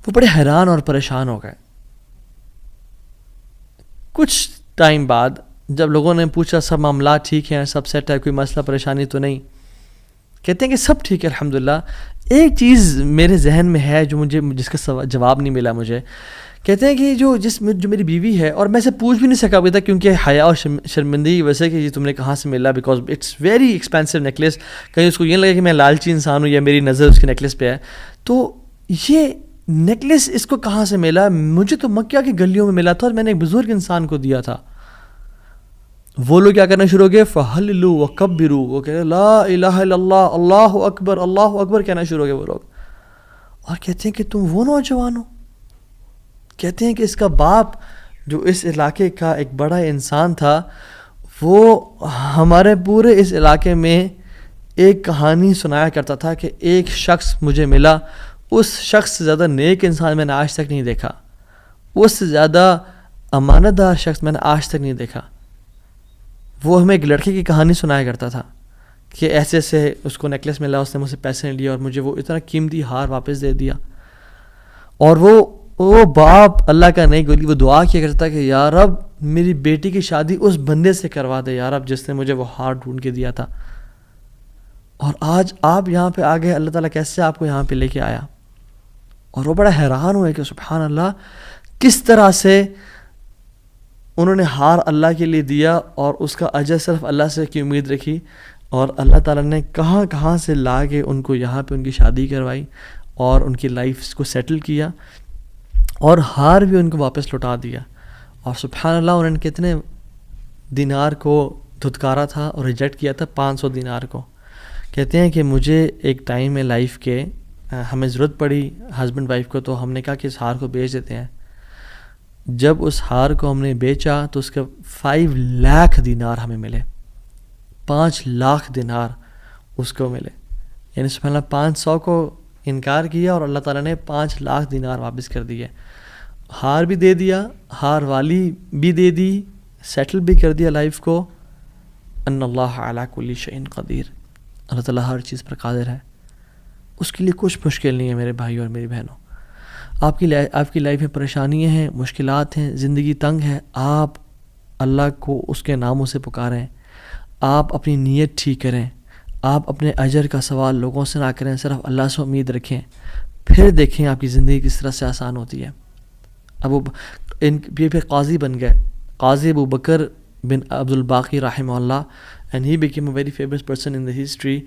وہ بڑے حیران اور پریشان ہو گئے. کچھ ٹائم بعد جب لوگوں نے پوچھا سب معاملات ٹھیک ہیں، سب سیٹ ہے، کوئی مسئلہ پریشانی تو نہیں، کہتے ہیں کہ سب ٹھیک ہے الحمدللہ. ایک چیز میرے ذہن میں ہے جو جس کا جواب نہیں ملا مجھے. کہتے ہیں کہ جو میری بیوی ہے، اور میں سے پوچھ بھی نہیں سکا ابھی تک کیونکہ حیا اور شرمندگی کی وجہ سے کہ یہ تم نے کہاں سے ملا، because it's very expensive necklace. کہیں اس کو یہ لگے کہ میں لالچی انسان ہوں یا میری نظر اس کے نیکلیس پہ ہے. تو یہ نیکلیس اس کو کہاں سے ملا؟ مجھے تو مکہ کی گلیوں میں ملا تھا اور میں نے ایک بزرگ انسان کو دیا تھا. وہ لوگ کیا کرنا شروع ہو گئے؟ فَحَلِّلُوا وَكَبِّرُوا، وہ کہہ رہے لا الہ الا اللہ، اللہ اکبر کہنا شروع ہو گئے وہ لوگ. اور کہتے ہیں کہ تم وہ نوجوان ہو. کہتے ہیں کہ اس کا باپ جو اس علاقے کا ایک بڑا انسان تھا، وہ ہمارے پورے اس علاقے میں ایک کہانی سنایا کرتا تھا کہ ایک شخص مجھے ملا، اس شخص سے زیادہ نیک انسان میں نے آج تک نہیں دیکھا، اس سے زیادہ امانت دار شخص میں نے آج تک نہیں دیکھا. وہ ہمیں ایک لڑکے کی کہانی سنایا کرتا تھا کہ ایسے ایسے اس کو نیکلیس ملا، اس نے مجھ سے پیسے نہیں لیے اور مجھے وہ اتنا قیمتی ہار واپس دے دیا. اور وہ باپ اللہ کا نہیں گولی، وہ دعا کیا کرتا کہ یا رب میری بیٹی کی شادی اس بندے سے کروا دے یا رب جس نے مجھے وہ ہار ڈھونڈ کے دیا تھا. اور آج آپ یہاں پہ آ گئے، اللہ تعالیٰ کیسے آپ کو یہاں پہ لے کے آیا. اور وہ بڑا حیران ہوئے کہ سبحان اللہ کس طرح سے انہوں نے ہار اللہ کے لیے دیا اور اس کا اجر صرف اللہ سے کی امید رکھی، اور اللہ تعالیٰ نے کہاں سے لا کے ان کو یہاں پہ ان کی شادی کروائی اور ان کی لائف کو سیٹل کیا اور ہار بھی ان کو واپس لوٹا دیا. اور سبحان اللہ انہوں نے کتنے دینار کو دھتکارا تھا اور ریجیکٹ کیا تھا؟ 500 دینار کو. کہتے ہیں کہ مجھے ایک ٹائم میں لائف کے ہمیں ضرورت پڑی ہسبینڈ وائف کو، تو ہم نے کہا کہ اس ہار کو بیچ دیتے ہیں. جب اس ہار کو ہم نے بیچا تو اس کے 5 لاکھ دینار ہمیں ملے. 5 لاکھ دینار اس کو ملے. یعنی سبحان اللہ 500 کو انکار کیا اور اللہ تعالیٰ نے 5 لاکھ دینار واپس کر دیے. ہار بھی دے دیا، ہار والی بھی دے دی، سیٹل بھی کر دیا لائف کو. ان اللہ علی کل شیء قدیر، اللہ تعالیٰ ہر چیز پر قادر ہے. اس کے لیے کچھ مشکل نہیں ہے میرے بھائی اور میری بہنوں. آپ کی لائف میں پریشانیاں ہیں، مشکلات ہیں، زندگی تنگ ہے، آپ اللہ کو اس کے ناموں سے پکاریں، آپ اپنی نیت ٹھیک کریں، آپ اپنے اجر کا سوال لوگوں سے نہ کریں، صرف اللہ سے امید رکھیں، پھر دیکھیں آپ کی زندگی کس طرح سے آسان ہوتی ہے. اب وہ پھر قاضی بن گئے. Qazi Abu Bakr bin Abdul Baqi rahimahullah, and he became a very famous person in the history.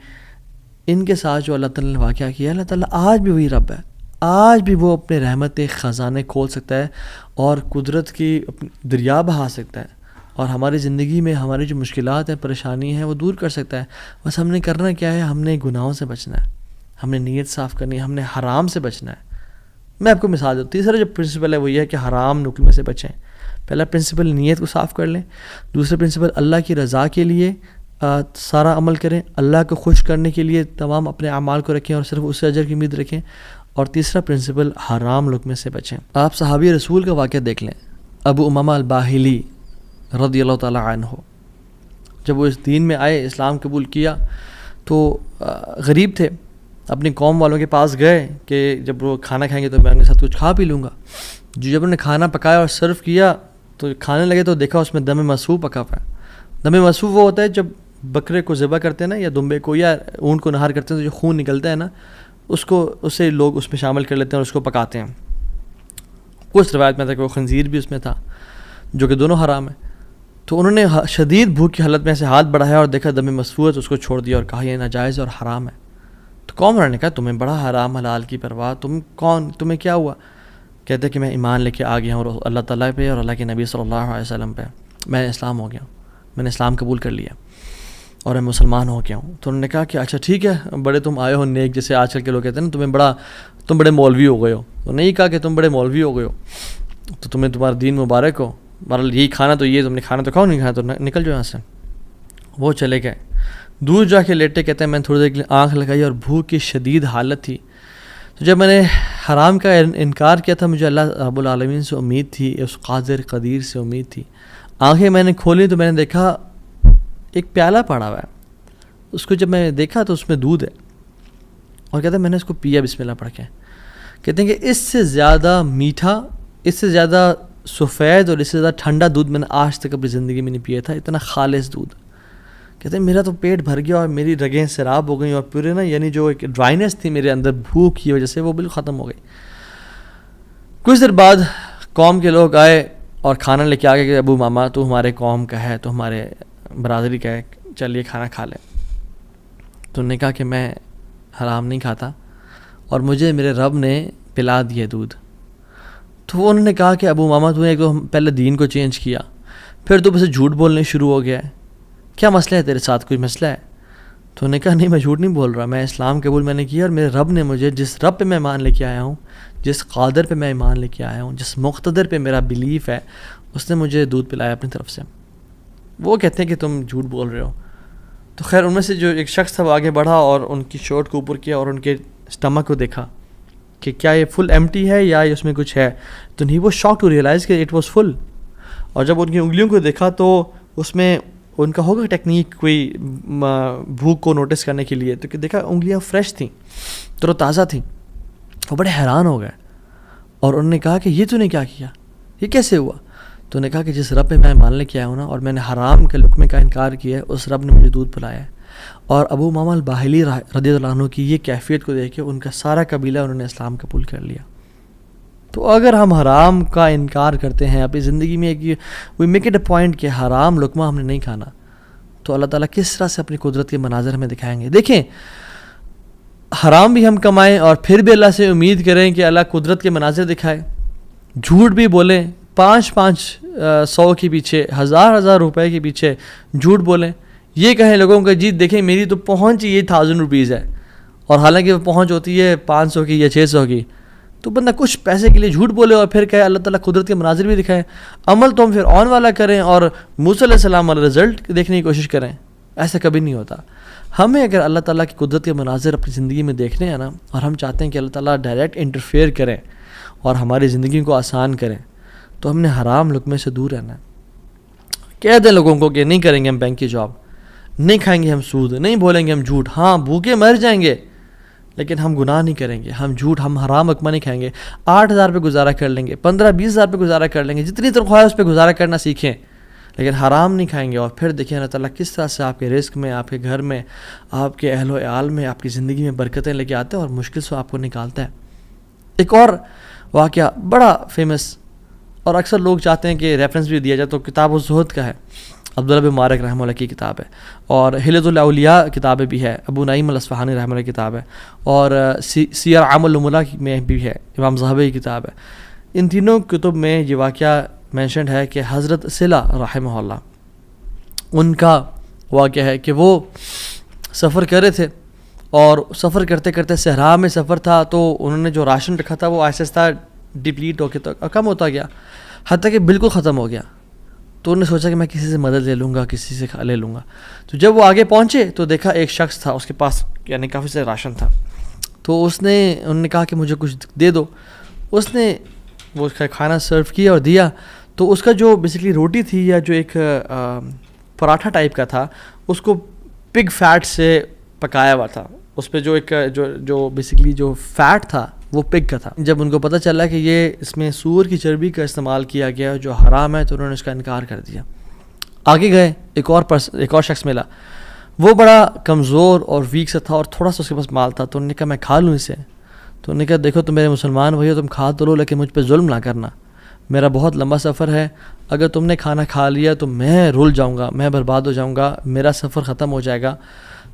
ان کے ساتھ جو اللہ تعالیٰ نے واقعہ کیا، اللہ تعالیٰ آج بھی وہی رب ہے، آج بھی وہ اپنے رحمت خزانے کھول سکتا ہے اور قدرت کی دریا بہا سکتا ہے، اور ہماری زندگی میں ہماری جو مشکلات ہیں، پریشانی ہیں، وہ دور کر سکتا ہے. بس ہم نے کرنا کیا ہے؟ ہم نے گناہوں سے بچنا ہے، ہم نے نیت صاف کرنی ہے، ہم نے حرام سے بچنا ہے. میں آپ کو مثال دوں. تیسرا جو پرنسپل ہے وہ یہ ہے کہ حرام نکلنے سے بچیں. پہلا پرنسپل نیت کو صاف کر لیں. دوسرا پرنسپل اللہ کی رضا کے لیے سارا عمل کریں، اللہ کو خوش کرنے کے لیے تمام اپنے اعمال کو رکھیں اور صرف اس سے اجر کی امید رکھیں. اور تیسرا پرنسپل حرام لقمے سے بچیں. آپ صحابی رسول کا واقعہ دیکھ لیں. ابو امامہ الباہلی رضی اللہ تعالیٰ عنہ، جب وہ اس دین میں آئے، اسلام قبول کیا، تو غریب تھے. اپنی قوم والوں کے پاس گئے کہ جب وہ کھانا کھائیں گے تو میں ان کے ساتھ کچھ کھا پی لوں گا. جب انہوں نے کھانا پکایا اور سرو کیا تو کھانے لگے تو دیکھا اس میں دم مسفوح پکا ہوا ہے. دم مسفوح وہ ہوتا ہے جب بکرے کو ذبح کرتے ہیں نا، یا دمبے کو یا اونٹ کو نہار کرتے ہیں تو جو خون نکلتا ہے نا، اسے لوگ اس میں شامل کر لیتے ہیں اور اس کو پکاتے ہیں. کچھ روایت میں تھا کہ وہ خنزیر بھی اس میں تھا، جو کہ دونوں حرام ہیں. تو انہوں نے شدید بھوک کی حالت میں ایسے ہاتھ بڑھایا اور دیکھا دم مسفوح ہے تو اس کو چھوڑ دیا اور کہا یہ ناجائز اور حرام ہے. تو قوم والوں نے کہا تمہیں بڑا حرام حلال کی پرواہ، تم کون، تمہیں کیا ہوا؟ کہتے کہ میں ایمان لے کے آ گیا ہوں اللہ تعالیٰ پہ اور اللہ کے نبی صلی اللہ علیہ وسلم پہ. میں اسلام ہو گیا ہوں، میں نے اسلام قبول کر لیا اور میں مسلمان ہو گیا ہوں. تو انہوں نے کہا کہ اچھا ٹھیک ہے، بڑے تم آئے ہو نیک، جیسے آج کل کے لوگ کہتے ہیں نا تم بڑے مولوی ہو گئے ہو. تو نہیں کہا کہ تم بڑے مولوی ہو گئے ہو، تو تمہیں تمہارا دین مبارک ہو، بہرحال یہی کھانا تو یہ تم نے کھانا تو کھاؤ، نہیں کھانا تو نکل جاؤ یہاں سے. وہ چلے گئے. دور جا کے لیٹے کہتے ہیں میں تھوڑی دیر کے لیے آنکھ لگائی اور بھوک کی شدید حالت تھی. تو جب میں نے حرام کا انکار کیا تھا، مجھے اللہ رب العالمین سے امید تھی، اس قادر قدیر سے امید تھی. آنکھیں میں نے کھولی تو میں نے دیکھا ایک پیالہ پڑا ہوا ہے. اس کو جب میں نے دیکھا تو اس میں دودھ ہے، اور کہتے ہیں میں نے اس کو پیا بسم اللہ پڑھ کے. کہتے ہیں کہ اس سے زیادہ میٹھا، اس سے زیادہ سفید اور اس سے زیادہ ٹھنڈا دودھ میں نے آج تک اپنی زندگی میں نہیں پیا تھا. اتنا خالص دودھ. کہتے ہیں میرا تو پیٹ بھر گیا اور میری رگیں سیراب ہو گئیں اور پورے نا، یعنی جو ایک ڈرائنیس تھی میرے اندر بھوک کی وجہ سے، وہ بالکل ختم ہو گئی. کچھ دیر بعد قوم کے لوگ آئے اور کھانا لے کے آ گئے کہ ابو ماما تو ہمارے قوم کا ہے، تو ہمارے برادری کا ہے، چلیے کھانا کھا لیں. تو انہوں نے کہا کہ میں حرام نہیں کھاتا اور مجھے میرے رب نے پلا دیا دودھ. تو انہوں نے کہا کہ ابو ماما تو نے ایک تو پہلے دین کو چینج کیا، پھر تو بس جھوٹ بولنے شروع ہو گیا ہے، کیا مسئلہ ہے تیرے ساتھ، کوئی مسئلہ ہے؟ تو انہوں نے کہا نہیں میں جھوٹ نہیں بول رہا، میں اسلام قبول میں نے کیا اور میرے رب نے مجھے، جس رب پہ میں ایمان لے کے آیا ہوں، جس قادر پہ میں ایمان لے کے آیا ہوں، جس مقتدر پہ میرا بلیف ہے، اس نے مجھے دودھ پلایا اپنی طرف سے. وہ کہتے ہیں کہ تم جھوٹ بول رہے ہو. تو خیر ان میں سے جو ایک شخص تھا وہ آگے بڑھا اور ان کی شرٹ کو اوپر کیا اور ان کے اسٹمک کو دیکھا کہ کیا یہ فل ایمٹی ہے یا اس میں کچھ ہے. تو نہیں، وہ شاک ٹو ریئلائز کہ اٹ واز فل. اور جب ان کی انگلیوں کو دیکھا تو اس میں ان کا ہوگا ٹیکنیک کوئی بھوک کو نوٹس کرنے کے لیے، تو کہ دیکھا انگلیاں فریش تھیں، تر و تازہ تھیں. وہ بڑے حیران ہو گئے اور انہوں نے کہا کہ یہ تو نے کیا کیا، یہ کیسے ہوا؟ تو انہوں نے کہا کہ جس رب پہ میں مان لے کے آیا ہوں نا، اور میں نے حرام کے لقمے کا انکار کیا ہے، اس رب نے مجھے دودھ پلایا ہے. اور ابو امامہ الباہلی رضی اللہ عنہ کی یہ کیفیت کو دیکھ کے ان کا سارا قبیلہ انہوں نے اسلام قبول کر لیا. تو اگر ہم حرام کا انکار کرتے ہیں اپنی زندگی میں، we make it a point کہ حرام لقمہ ہم نے نہیں کھانا، تو اللہ تعالیٰ کس طرح سے اپنی قدرت کے مناظر ہمیں دکھائیں گے. دیکھیں، حرام بھی ہم کمائیں اور پھر بھی اللہ سے امید کریں کہ اللہ قدرت کے مناظر دکھائے. جھوٹ بھی بولیں، 500 کے پیچھے، 1000 روپے کے پیچھے جھوٹ بولیں. یہ کہیں لوگوں کو جی دیکھیں میری تو پہنچ یہ 1000 روپیز ہے، اور حالانکہ وہ پہنچ ہوتی ہے 500 کی یا 600 کی. تو بندہ کچھ پیسے کے لیے جھوٹ بولے اور پھر کہے اللہ تعالیٰ قدرت کے مناظر بھی دکھائیں. عمل تو ہم پھر آن والا کریں اور موسیٰ علیہ السلام والا رزلٹ دیکھنے کی کوشش کریں. ایسا کبھی نہیں ہوتا. ہمیں اگر اللہ تعالیٰ کی قدرت کے مناظر اپنی زندگی میں دیکھنے ہیں نا، اور ہم چاہتے ہیں کہ اللہ تعالیٰ ڈائریکٹ انٹرفیئر کریں اور ہماری زندگی کو آسان کریں، تو ہم نے حرام لقمے سے دور رہنا ہے. کہہ دیں لوگوں کو کہ نہیں کریں گے ہم بینک کی جاب، نہیں کھائیں گے ہم سود، نہیں بولیں گے ہم جھوٹ. ہاں بھوکے مر جائیں گے لیکن ہم گناہ نہیں کریں گے، ہم جھوٹ، ہم حرام لقمہ نہیں کھائیں گے. 8000 پہ گزارا کر لیں گے، 15-20 پہ گزارا کر لیں گے، جتنی تنخواہ ہے اس پہ گزارا کرنا سیکھیں، لیکن حرام نہیں کھائیں گے. اور پھر دیکھیں اللہ تعالیٰ کس طرح سے آپ کے رزق میں، آپ کے گھر میں، آپ کے اہل و عیال میں، آپ کی زندگی میں برکتیں لے کے آتے ہیں اور مشکل سے آپ کو نکالتا ہے. ایک اور واقعہ بڑا فیمس، اور اکثر لوگ چاہتے ہیں کہ ریفرنس بھی دیا جائے تو کتاب الزہد کا ہے، عبداللہ بن مبارک رحمہ اللہ کی کتاب ہے، اور حلیۃ الاولیاء کتابیں بھی ہے، ابو نعیم الاصفہانی رحمہ اللہ کی کتاب ہے، اور سیر اعمال النبلاء میں بھی ہے، امام ذہبی کی کتاب ہے۔ ان تینوں کتب میں یہ واقعہ مینشنڈ ہے کہ حضرت صلہ رحمہ اللہ، ان کا واقعہ ہے کہ وہ سفر کر رہے تھے، اور سفر کرتے کرتے صحرا میں سفر تھا، تو انہوں نے جو راشن رکھا تھا وہ آہستہ آہستہ ڈپلیٹ ہو کے کم ہوتا گیا، حتیٰ کہ بالکل ختم ہو گیا۔ تو انہوں نے سوچا کہ میں کسی سے مدد لے لوں گا، کسی سے لے لوں گا۔ تو جب وہ آگے پہنچے تو دیکھا ایک شخص تھا، اس کے پاس یعنی کافی سے راشن تھا، تو انہوں نے کہا کہ مجھے کچھ دے دو۔ اس نے وہ کھانا سرو کیا اور دیا، تو اس کا جو بیسیکلی روٹی تھی یا جو ایک پراٹھا ٹائپ کا تھا، اس کو پگ فیٹ سے پکایا ہوا تھا، اس پہ جو ایک جو بیسیکلی جو فیٹ تھا وہ پگ کا تھا۔ جب ان کو پتہ چلا کہ یہ اس میں سور کی چربی کا استعمال کیا گیا جو حرام ہے، تو انہوں نے اس کا انکار کر دیا۔ آگے گئے، ایک اور شخص ملا، وہ بڑا کمزور اور ویک سے تھا اور تھوڑا سا اس کے پاس مال تھا، تو انہوں نے کہا میں کھا لوں اسے۔ تو انہوں نے کہا دیکھو تم میرے مسلمان بھائی ہو، تم کھا تو لو لیکن مجھ پہ ظلم نہ کرنا، میرا بہت لمبا سفر ہے، اگر تم نے کھانا کھا لیا تو میں رول جاؤں گا، میں برباد ہو جاؤں گا، میرا سفر ختم ہو جائے گا،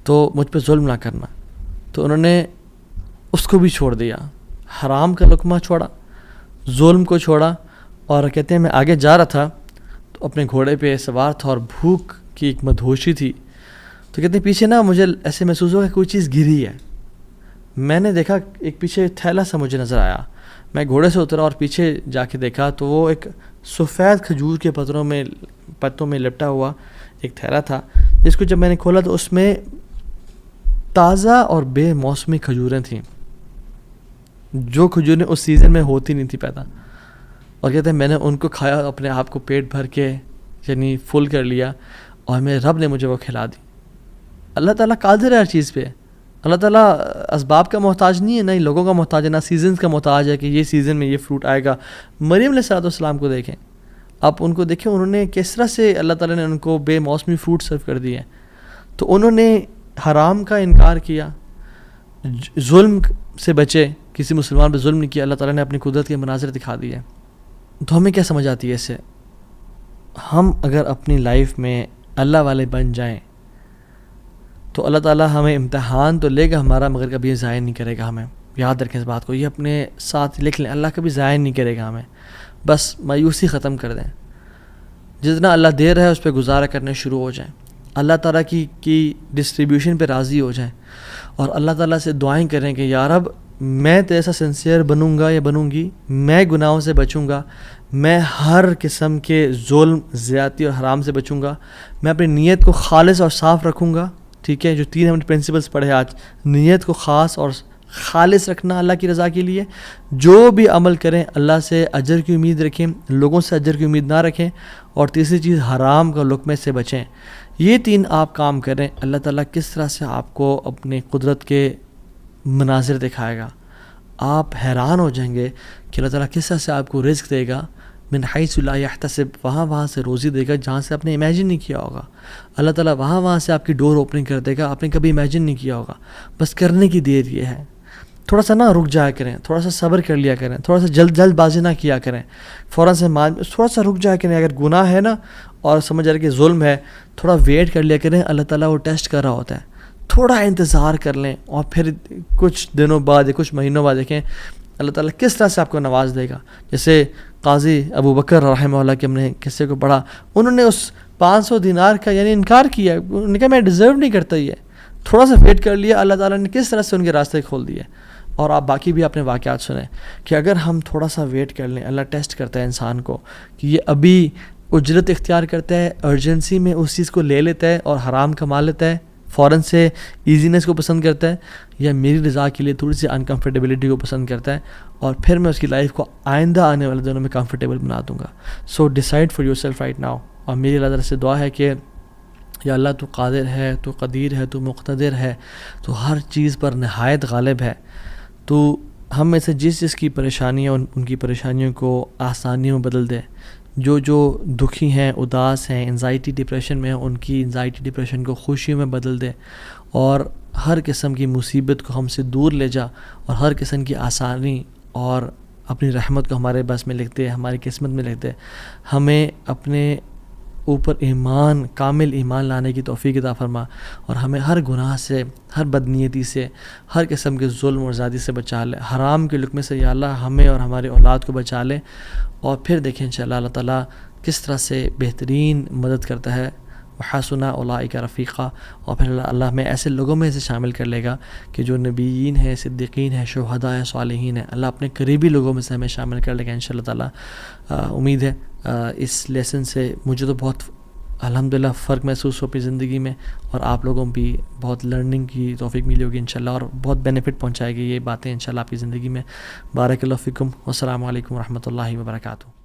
تو مجھ پہ ظلم نہ کرنا۔ تو انہوں نے اس کو بھی چھوڑ دیا، حرام کا لقمہ چھوڑا، ظلم کو چھوڑا، اور کہتے ہیں میں آگے جا رہا تھا تو اپنے گھوڑے پہ سوار تھا اور بھوک کی ایک مدہوشی تھی، تو کہتے ہیں پیچھے نا مجھے ایسے محسوس ہوا کہ کوئی چیز گری ہے۔ میں نے دیکھا ایک پیچھے تھیلا سا مجھے نظر آیا، میں گھوڑے سے اترا اور پیچھے جا کے دیکھا تو وہ ایک سفید کھجور کے پتوں میں لپٹا ہوا ایک تھیلا تھا، جس کو جب میں نے کھولا تو اس میں تازہ اور بے موسمی کھجوریں تھیں، جو کھجوریں اس سیزن میں ہوتی نہیں تھی پیدا، اور کہتے ہیں میں نے ان کو کھایا، اپنے آپ کو پیٹ بھر کے یعنی فل کر لیا، اور میرے رب نے مجھے وہ کھلا دی۔ اللہ تعالیٰ قادر ہے ہر چیز پہ، اللہ تعالیٰ اسباب کا محتاج نہیں ہے، نہ ہی لوگوں کا محتاج ہے، نہ سیزنز کا محتاج ہے کہ یہ سیزن میں یہ فروٹ آئے گا۔ مریم علیہ السلام کو دیکھیں، آپ ان کو دیکھیں، انہوں نے کس طرح سے اللہ تعالیٰ نے ان کو بے موسمی فروٹ سرو کر دیے، تو انہوں نے حرام کا انکار کیا، ظلم سے بچے، کسی مسلمان پہ ظلم نہیں کیا، اللہ تعالیٰ نے اپنی قدرت کے مناظر دکھا دیے۔ تو ہمیں کیا سمجھ آتی ہے اس سے؟ ہم اگر اپنی لائف میں اللہ والے بن جائیں تو اللہ تعالیٰ ہمیں امتحان تو لے گا ہمارا، مگر کبھی ضائع نہیں کرے گا ہمیں۔ یاد رکھیں اس بات کو، یہ اپنے ساتھ لکھ لیں، اللہ کبھی ضائع نہیں کرے گا ہمیں۔ بس مایوسی ختم کر دیں، جتنا اللہ دے رہا ہے اس پہ گزارا کرنے شروع ہو جائیں، اللہ تعالیٰ کی ڈسٹریبیوشن پہ راضی ہو جائیں، اور اللہ تعالیٰ سے دعائیں کریں کہ یا رب میں تو ایسا سنسیئر بنوں گا یا بنوں گی، میں گناہوں سے بچوں گا، میں ہر قسم کے ظلم، زیادتی اور حرام سے بچوں گا، میں اپنی نیت کو خالص اور صاف رکھوں گا۔ ٹھیک ہے، جو 3 ہم نے پرنسپلس پڑھے آج، نیت کو خاص اور خالص رکھنا اللہ کی رضا کے لیے، جو بھی عمل کریں اللہ سے اجر کی امید رکھیں، لوگوں سے اجر کی امید نہ رکھیں، اور تیسری چیز حرام کا لقمے سے بچیں۔ یہ 3 آپ کام کریں، اللہ تعالیٰ کس طرح سے آپ کو اپنی قدرت کے مناظر دکھائے گا، آپ حیران ہو جائیں گے کہ اللہ تعالیٰ کس طرح سے آپ کو رزق دے گا، من حیث لا یحتسب، وہاں سے روزی دے گا جہاں سے آپ نے امیجن نہیں کیا ہوگا، اللہ تعالیٰ وہاں سے آپ کی ڈور اوپننگ کر دے گا، آپ نے کبھی امیجن نہیں کیا ہوگا۔ بس کرنے کی دیر یہ ہے، تھوڑا سا نا رک جایا کریں، تھوڑا سا صبر کر لیا کریں، تھوڑا سا جلد بازی نہ کیا کریں، فوراً سے تھوڑا سا رک جایا کریں، اگر گناہ ہے نا اور سمجھ رہے کہ ظلم ہے، تھوڑا ویٹ کر لیا کریں، اللہ تعالیٰ وہ ٹیسٹ کر رہا ہوتا ہے، تھوڑا انتظار کر لیں، اور پھر کچھ دنوں بعد یا کچھ مہینوں بعد دیکھیں اللہ تعالیٰ کس طرح سے آپ کو نواز دے گا۔ جیسے قاضی ابو بکر رحمہ اللہ کے ہم نے قصے کو پڑھا، انہوں نے اس 500 دینار کا یعنی انکار کیا، انہوں نے کہا میں ڈیزرو نہیں کرتا، یہ تھوڑا سا ویٹ کر لیا، اللہ تعالیٰ نے کس طرح سے ان کے راستے کھول دیے۔ اور آپ باقی بھی اپنے واقعات سنیں کہ اگر ہم تھوڑا سا ویٹ کر لیں، اللہ ٹیسٹ کرتا ہے انسان کو کہ یہ ابھی اجرت اختیار کرتا ہے، ارجنسی میں اس چیز کو لے لیتا ہے اور حرام کما لیتا ہے، فوراً سے ایزینس کو پسند کرتا ہے، یا میری رضا کے لیے تھوڑی سی انکمفرٹیبلٹی کو پسند کرتا ہے، اور پھر میں اس کی لائف کو آئندہ آنے والے دنوں میں کمفرٹیبل بنا دوں گا۔ So decide for yourself right now. اور میری اللہ تعالیٰ سے دعا ہے کہ یا اللہ تو قادر ہے، تو قدیر ہے، تو مقتدر ہے، تو ہر چیز پر نہایت غالب ہے، تو ہم میں سے جس کی پریشانیاں ان کی پریشانیوں کو آسانیوں میں بدل دے، جو دکھی ہیں، اداس ہیں، انزائٹی ڈپریشن میں ہیں، ان کی انزائٹی ڈپریشن کو خوشیوں میں بدل دے، اور ہر قسم کی مصیبت کو ہم سے دور لے جا، اور ہر قسم کی آسانی اور اپنی رحمت کو ہمارے بس میں لکھتے، ہماری قسمت میں لکھتے، ہمیں اپنے اوپر ایمان، کامل ایمان لانے کی توفیق عطا فرما، اور ہمیں ہر گناہ سے، ہر بدنیتی سے، ہر قسم کے ظلم اور زیادتی سے بچا لے، حرام کے لقمے سے یا اللہ ہمیں اور ہمارے اولاد کو بچا لے، اور پھر دیکھیں انشاءاللہ اللہ تعالیٰ کس طرح سے بہترین مدد کرتا ہے، وحسن اولئک رفیقا، اور پھر اللہ ہمیں ایسے لوگوں میں سے شامل کر لے گا کہ جو نبیین ہیں، صدیقین ہیں، شہداء ہیں، صالحین ہیں، اللہ اپنے قریبی لوگوں میں سے ہمیں شامل کر لے گا انشاءاللہ تعالیٰ۔ امید ہے اس لیسن سے مجھے تو بہت الحمدللہ فرق محسوس ہو اپنی زندگی میں، اور آپ لوگوں بھی بہت لرننگ کی توفیق ملی ہوگی انشاءاللہ، اور بہت بینیفٹ پہنچائے گی یہ باتیں انشاءاللہ آپ کی زندگی میں۔ بارک اللہ فیکم، والسلام علیکم ورحمۃ اللہ وبرکاتہ۔